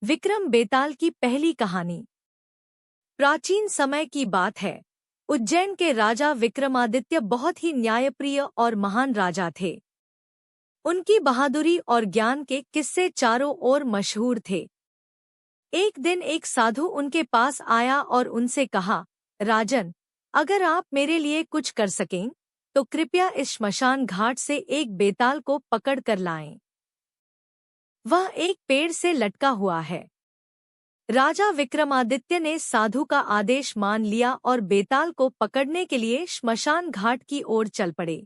विक्रम बेताल की पहली कहानी। प्राचीन समय की बात है। उज्जैन के राजा विक्रमादित्य बहुत ही न्यायप्रिय और महान राजा थे। उनकी बहादुरी और ज्ञान के किस्से चारों ओर मशहूर थे। एक दिन एक साधु उनके पास आया और उनसे कहा, राजन, अगर आप मेरे लिए कुछ कर सकें तो कृपया इस श्मशान घाट से एक बेताल को पकड़ कर लाएं। वह एक पेड़ से लटका हुआ है। राजा विक्रमादित्य ने साधु का आदेश मान लिया और बेताल को पकड़ने के लिए श्मशान घाट की ओर चल पड़े।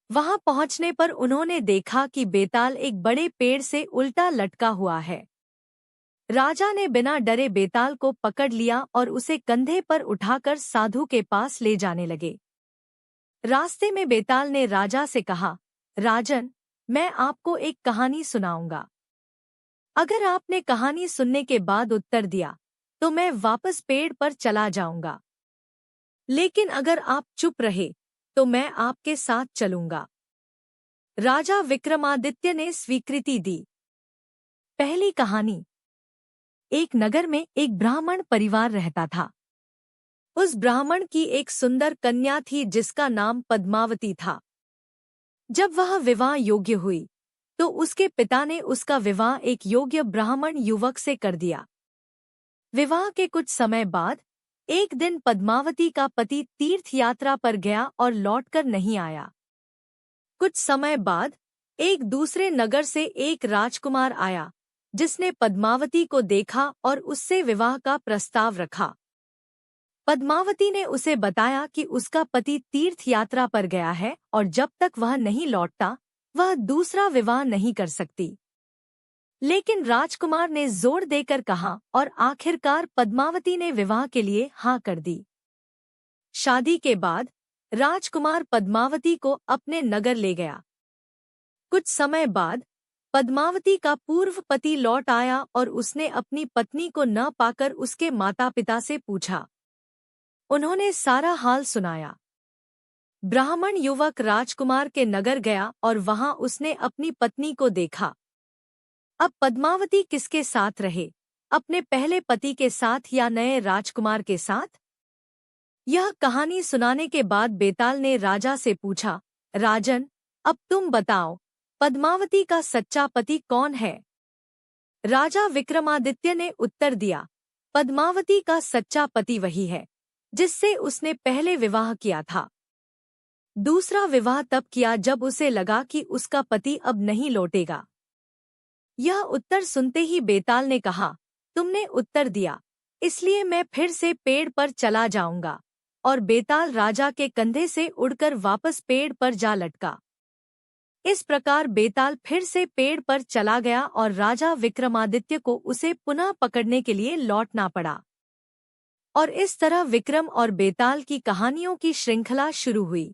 वहां पहुंचने पर उन्होंने देखा कि बेताल एक बड़े पेड़ से उल्टा लटका हुआ है। राजा ने बिना डरे बेताल को पकड़ लिया और उसे कंधे पर उठाकर साधु के पास ले जाने लगे। रास्ते में बेताल ने राजा से कहा, राजन, मैं आपको एक कहानी सुनाऊंगा। अगर आपने कहानी सुनने के बाद उत्तर दिया तो मैं वापस पेड़ पर चला जाऊंगा, लेकिन अगर आप चुप रहे तो मैं आपके साथ चलूंगा। राजा विक्रमादित्य ने स्वीकृति दी। पहली कहानी। एक नगर में एक ब्राह्मण परिवार रहता था। उस ब्राह्मण की एक सुंदर कन्या थी जिसका नाम पद्मावती था। जब वह विवाह योग्य हुई तो उसके पिता ने उसका विवाह एक योग्य ब्राह्मण युवक से कर दिया। विवाह के कुछ समय बाद एक दिन पद्मावती का पति तीर्थ यात्रा पर गया और लौटकर नहीं आया। कुछ समय बाद एक दूसरे नगर से एक राजकुमार आया जिसने पद्मावती को देखा और उससे विवाह का प्रस्ताव रखा। पद्मावती ने उसे बताया कि उसका पति तीर्थ यात्रा पर गया है और जब तक वह नहीं लौटता वह दूसरा विवाह नहीं कर सकती। लेकिन राजकुमार ने जोर देकर कहा और आखिरकार पद्मावती ने विवाह के लिए हाँ कर दी। शादी के बाद राजकुमार पद्मावती को अपने नगर ले गया। कुछ समय बाद पद्मावती का पूर्व पति लौट आया और उसने अपनी पत्नी को न पाकर उसके माता पिता से पूछा। उन्होंने सारा हाल सुनाया। ब्राह्मण युवक राजकुमार के नगर गया और वहां उसने अपनी पत्नी को देखा। अब पद्मावती किसके साथ रहे, अपने पहले पति के साथ या नए राजकुमार के साथ? यह कहानी सुनाने के बाद बेताल ने राजा से पूछा, राजन, अब तुम बताओ, पद्मावती का सच्चा पति कौन है? राजा विक्रमादित्य ने उत्तर दिया, पद्मावती का सच्चा पति वही है जिससे उसने पहले विवाह किया था। दूसरा विवाह तब किया जब उसे लगा कि उसका पति अब नहीं लौटेगा। यह उत्तर सुनते ही बेताल ने कहा, तुमने उत्तर दिया, इसलिए मैं फिर से पेड़ पर चला जाऊंगा। और बेताल राजा के कंधे से उड़कर वापस पेड़ पर जा लटका। इस प्रकार बेताल फिर से पेड़ पर चला गया और राजा विक्रमादित्य को उसे पुनः पकड़ने के लिए लौटना पड़ा। और इस तरह विक्रम और बेताल की कहानियों की श्रृंखला शुरू हुई।